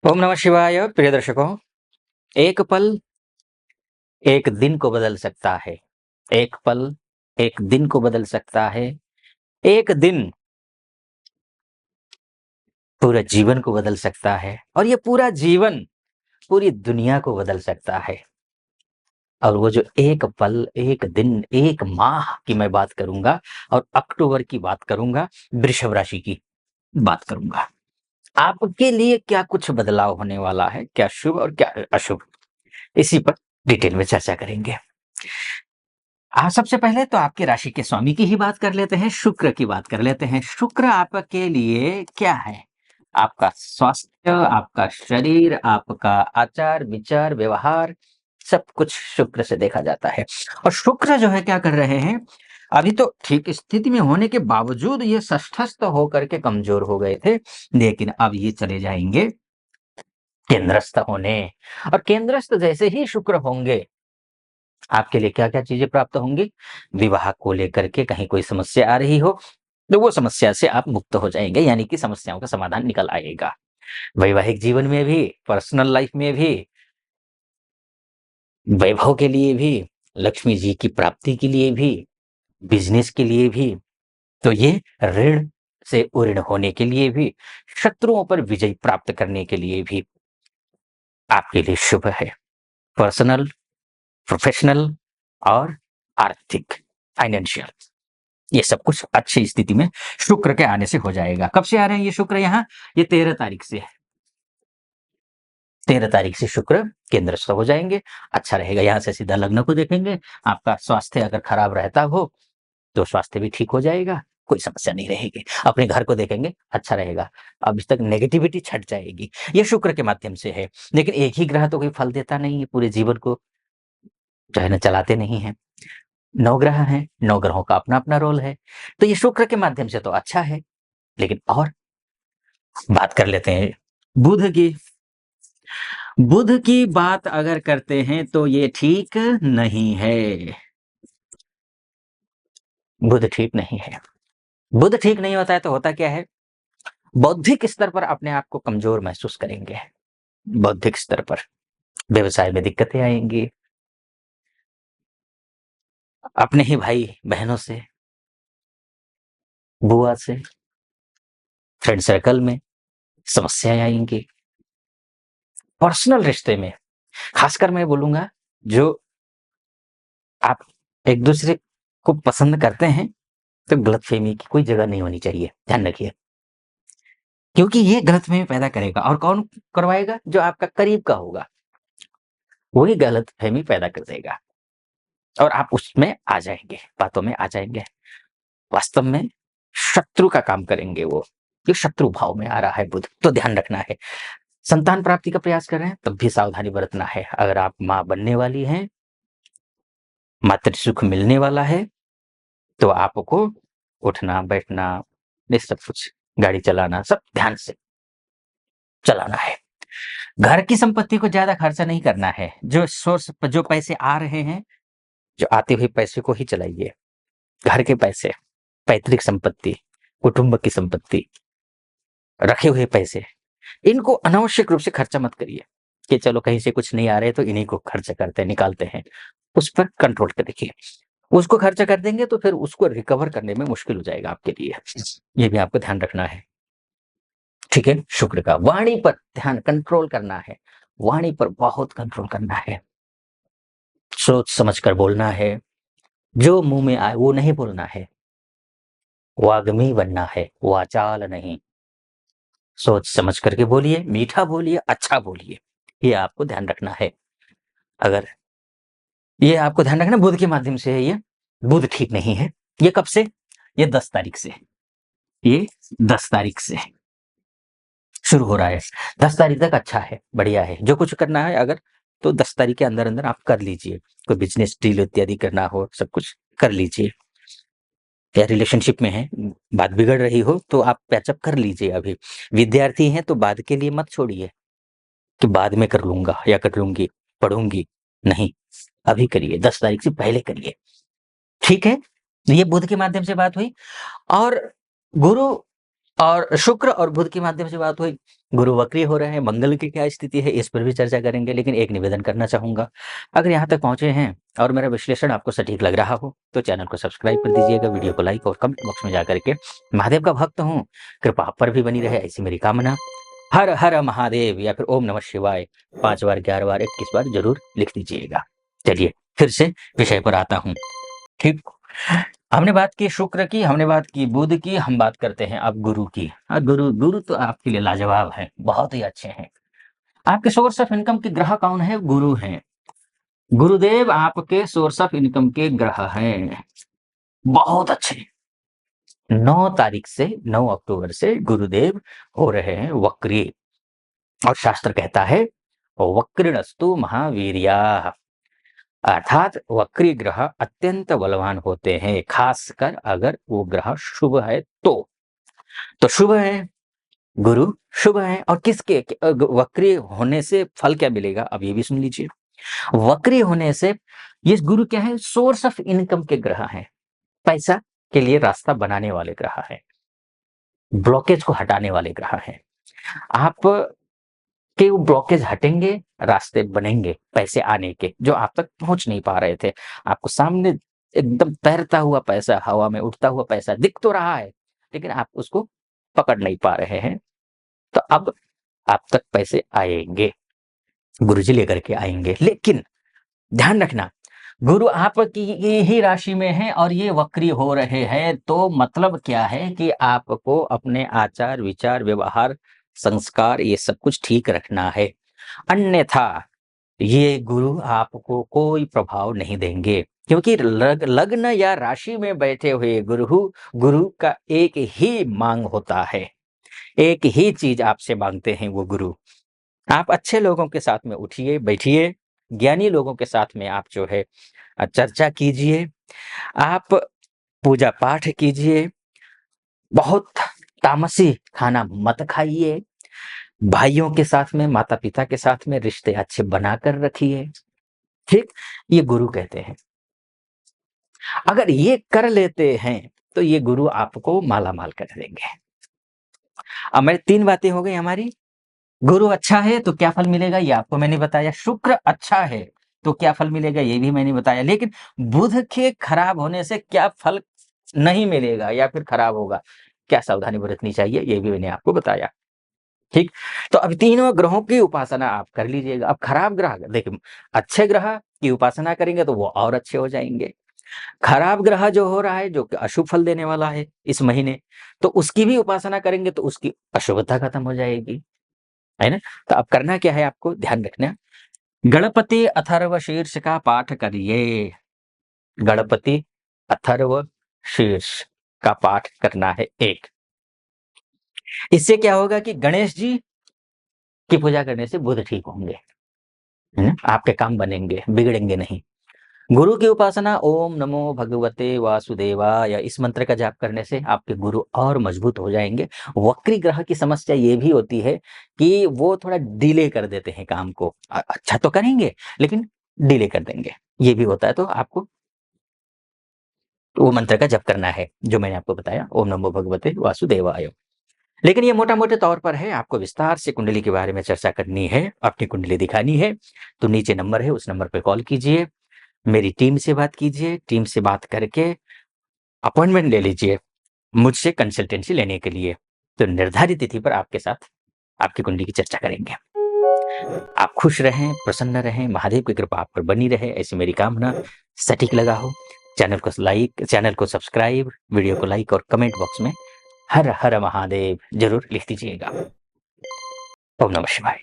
ओम नमः शिवाय। प्रिय दर्शकों, एक पल एक दिन को बदल सकता है। एक पल एक दिन को बदल सकता है। एक दिन पूरे जीवन को बदल सकता है और ये पूरा जीवन पूरी दुनिया को बदल सकता है। और वो जो एक पल, एक दिन, एक माह की मैं बात करूँगा और अक्टूबर की बात करूँगा, वृषभ राशि की बात करूँगा। आपके लिए क्या कुछ बदलाव होने वाला है, क्या शुभ और क्या अशुभ, इसी पर डिटेल में चर्चा करेंगे। सबसे पहले तो आपकी राशि के स्वामी की ही बात कर लेते हैं, शुक्र की बात कर लेते हैं। शुक्र आपके लिए क्या है? आपका स्वास्थ्य, आपका शरीर, आपका आचार-विचार, व्यवहार, सब कुछ शुक्र से देखा जाता है। और शुक्र जो है क्या कर रहे हैं, अभी तो ठीक स्थिति में होने के बावजूद ये षष्ठस्थ होकर के कमज़ोर हो गए थे, लेकिन अब ये चले जाएँगे केंद्रस्थ होने। और केंद्रस्थ जैसे ही शुक्र होंगे, आपके लिए क्या-क्या चीज़ें प्राप्त होंगी? विवाह को लेकर के कहीं कोई समस्या आ रही हो, तो वो समस्या से आप मुक्त हो जाएँगे, यानी कि समस्याओं का समाधान निकल आएगा। वैवाहिक जीवन में भी, पर्सनल लाइफ में भी, वैभव के लिए भी, लक्ष्मी जी की प्राप्ति के लिए भी, बिज़नेस के लिए भी, तो ये ऋण से उऋण होने के लिए भी, शत्रुओं पर विजय प्राप्त करने के लिए भी आपके लिए शुभ है। पर्सनल, प्रोफ़ेशनल और आर्थिक, फाइनेंशियल। ये सब कुछ अच्छी स्थिति में शुक्र के आने से हो जाएगा। कब से आ रहे हैं ये शुक्र यहाँ? ये 13 तारीख से है। 13 तारीख से शुक्र केंद्रस्थ हो जाएँगे, अच्छा रहेगा। यहाँ से सीधा लग्न को देखेंगे, आपका स्वास्थ्य अगर खराब रहता हो, तो स्वास्थ्य भी ठीक हो जाएगा, कोई समस्या नहीं रहेगी। अपने घर को देखेंगे, अच्छा रहेगा। अभी तक नेगेटिविटी छँट जाएगी। ये शुक्र के माध्यम से है, लेकिन एक ही ग्रह तो कोई फल देता नहीं है, पूरे जीवन को जो है ना चलाते नहीं हैं। 9 ग्रह हैं, 9 ग्रहों का अपना-अपना रोल है। तो ये शुक्र के माध्यम से तो अच्छा है, लेकिन और बात कर लेते हैं बुध की। बुध की बात अगर करते हैं तो ये ठीक नहीं है। बुध ठीक नहीं है। बुध ठीक नहीं होता है तो होता क्या है? बौद्धिक स्तर पर अपने आप को कमज़ोर महसूस करेंगे। बौद्धिक स्तर पर व्यवसाय में दिक्कतें आएँगी। अपने ही भाई-बहनों से, बुआ से, फ्रेंड सर्कल में समस्याएँ आएँगी। पर्सनल रिश्ते में, खासकर मैं बोलूँगा, जो आप एक-दूसरे को पसंद करते हैं, तो गलतफ़हमी की कोई जगह नहीं होनी चाहिए, ध्यान रखिए। क्योंकि ये गलतफ़हमी पैदा करेगा और कौन करवाएगा? जो आपका करीब का होगा, वही गलतफ़हमी पैदा कर देगा और आप उसमें आ जाएँगे, बातों में आ जाएँगे। वास्तव में शत्रु का काम करेंगे वो, ये शत्रु भाव में आ रहा है बुध, तो ध्यान रखना है। संतान प्राप्ति का प्रयास कर रहे हैं, तब भी सावधानी बरतना है। अगर आप माँ बनने वाली हैं, मातृ सुख मिलने वाला है, तो आपको उठना-बैठना, ये सब कुछ, गाड़ी चलाना, सब ध्यान से चलाना है। घर की संपत्ति को ज़्यादा खर्चा नहीं करना है। जो पैसे आ रहे हैं, जो आते हुए पैसे को ही चलाइए। घर के पैसे, पैतृक संपत्ति, कुटुंब की संपत्ति, रखे हुए पैसे, इनको अनावश्यक रूप से खर्चा मत करिए कि चलो कहीं से कुछ नहीं आ रहे तो इन्हीं को खर्च करते हैं, निकालते हैं। उस पर कंट्रोल कर रखिए। उसको खर्चा कर देंगे तो फिर उसको रिकवर करने में मुश्किल हो जाएगा आपके लिए। ये भी आपको ध्यान रखना है। ठीक है? शुक्र का वाणी पर ध्यान कंट्रोल करना है। वाणी पर बहुत कंट्रोल करना है। सोच समझ कर बोलना है। जो मुँह में आए वो नहीं बोलना है। वाग्मी बनना है, वाचाल नहीं। सोच समझ करके बोलिए, मीठा बोलिए, अच्छा बोलिए। ये आपको ध्यान रखना है। अगर ये आपको ध्यान रखना, बुध के माध्यम से है ये। बुध ठीक नहीं है। ये कब से? ये 10 तारीख से। ये 10 तारीख से शुरू हो रहा है। 10 तारीख तक अच्छा है, बढ़िया है। जो कुछ करना है अगर, तो 10 तारीख के अंदर-अंदर आप कर लीजिए। कोई बिज़नेस डील इत्यादि करना हो, सब कुछ कर लीजिए। या रिलेशनशिप में हैं, बात बिगड़ रही हो तो आप पैचअप कर लीजिए अभी। विद्यार्थी हैं तो बाद के लिए मत छोड़िए कि बाद में कर लूँगा या कर लूँगी, पढ़ूँगी। नहीं, अभी करिए, 10 तारीख से पहले करिए। ठीक है? ये बुध के माध्यम से बात हुई। और गुरु और शुक्र और बुध के माध्यम से बात हुई, गुरु वक्री हो रहे हैं, मंगल की क्या स्थिति है इस पर भी चर्चा करेंगे। लेकिन एक निवेदन करना चाहूँगा, अगर यहाँ तक पहुँचे हैं और मेरा विश्लेषण आपको सटीक लग रहा हो तो चैनल को सब्सक्राइब कर दीजिएगा, वीडियो को लाइक और कमेंट बॉक्स में जाकर के महादेव का भक्त हूँ, कृपा आप पर भी बनी रहे ऐसी मेरी कामना। हर हर महादेव या फिर ओम नमः शिवाय 5 बार 11 बार 21 बार जरूर लिख दीजिएगा। चलिए फिर से विषय पर आता हूँ। ठीक, हमने बात की शुक्र की, हमने बात की बुध की, हम बात करते हैं अब गुरु की। गुरु गुरु तो आपके लिए लाजवाब है, बहुत ही अच्छे हैं। आपके सोर्स ऑफ इनकम के ग्रह कौन है? गुरु हैं। गुरुदेव आपके सोर्स ऑफ इनकम के ग्रह हैं, बहुत अच्छे। 9 तारीख से 9 अक्टूबर से गुरुदेव हो रहे हैं वक्री, और शास्त्र कहता है वक्रिणस्तु महावीर्या, अर्थात वक्री ग्रह अत्यंत बलवान होते हैं, खासकर अगर वो ग्रह शुभ है तो शुभ है, गुरु शुभ है। और किसके वक्री होने से फल क्या मिलेगा, अब ये भी सुन लीजिए। वक्री होने से ये गुरु क्या है? सोर्स ऑफ इनकम के ग्रह हैं, पैसा के लिए रास्ता बनाने वाले ग्रह हैं, ब्लॉकेज को हटाने वाले ग्रह हैं। आप कि वो ब्लॉकेज हटेंगे, रास्ते बनेंगे पैसे आने के, जो आप तक पहुंच नहीं पा रहे थे। आपको सामने एकदम तैरता हुआ पैसा, हवा में उड़ता हुआ पैसा दिख तो रहा है, लेकिन आप उसको पकड़ नहीं पा रहे हैं। तो अब आप तक पैसे आएंगे, गुरुजी लेकर के आएंगे। लेकिन ध्यान रखना, गुरु आपकी ही राशि में है और ये वक्री हो रहे हैं, तो मतलब क्या है कि आपको अपने आचार विचार व्यवहार संस्कार ये सब कुछ ठीक रखना है, अन्यथा ये गुरु आपको कोई प्रभाव नहीं देंगे। क्योंकि लग्न या राशि में बैठे हुए गुरु का एक ही मांग होता है, एक ही चीज आपसे मांगते हैं वो गुरु। आप अच्छे लोगों के साथ में उठिए बैठिए, ज्ञानी लोगों के साथ में आप जो है चर्चा कीजिए, आप पूजा पाठ कीजिए, बहुत तामसी खाना मत खाइए, भाइयों के साथ में माता पिता के साथ में रिश्ते अच्छे बनाकर रखिए। ठीक, ये गुरु कहते हैं। अगर ये कर लेते हैं तो ये गुरु आपको माला माल कर देंगे। अब मेरी 3 बातें हो गई हमारी। गुरु अच्छा है तो क्या फल मिलेगा ये आपको मैंने बताया, शुक्र अच्छा है तो क्या फल मिलेगा ये भी मैंने बताया, लेकिन बुध के खराब होने से क्या फल नहीं मिलेगा या फिर खराब होगा, क्या सावधानी बरतनी चाहिए ये भी मैंने आपको बताया। ठीक, तो अब तीनों ग्रहों की उपासना आप कर लीजिएगा। अब खराब ग्रह देखिए, अच्छे ग्रह की उपासना करेंगे तो वो और अच्छे हो जाएंगे। खराब ग्रह जो हो रहा है, जो कि अशुभ फल देने वाला है इस महीने, तो उसकी भी उपासना करेंगे तो उसकी अशुभता खत्म हो जाएगी, है ना। तो अब करना क्या है, आपको ध्यान रखना, गणपति अथर्व शीर्ष का पाठ करिए। गणपति अथर्व शीर्ष का पाठ करना है एक। इससे क्या होगा कि गणेश जी की पूजा करने से बुध ठीक होंगे, है ना, आपके काम बनेंगे, बिगड़ेंगे नहीं। गुरु की उपासना ओम नमो भगवते वासुदेवाय, इस मंत्र का जाप करने से आपके गुरु और मजबूत हो जाएंगे। वक्री ग्रह की समस्या ये भी होती है कि वो थोड़ा डिले कर देते हैं काम को, अच्छा तो करेंगे लेकिन डिले कर देंगे, ये भी होता है। तो आपको वो मंत्र का जप करना है जो मैंने आपको बताया, ओम नमो भगवते वासुदेवाय। लेकिन ये मोटा मोटे तौर पर है, आपको विस्तार से कुंडली के बारे में चर्चा करनी है, अपनी कुंडली दिखानी है, तो नीचे नंबर है, उस नंबर पर कॉल कीजिए, मेरी टीम से बात कीजिए, टीम से बात करके अपॉइंटमेंट ले लीजिए मुझसे कंसल्टेंसी लेने के लिए। तो निर्धारित तिथि पर आपके साथ आपकी कुंडली की चर्चा करेंगे। आप खुश रहें, प्रसन्न रहें, महादेव की कृपा आप पर बनी रहे ऐसी मेरी कामना। सटीक लगा हो चैनल को सब्सक्राइब, वीडियो को लाइक और कमेंट बॉक्स में हर हर महादेव जरूर लिख दीजिएगा। ओम नमः शिवाय।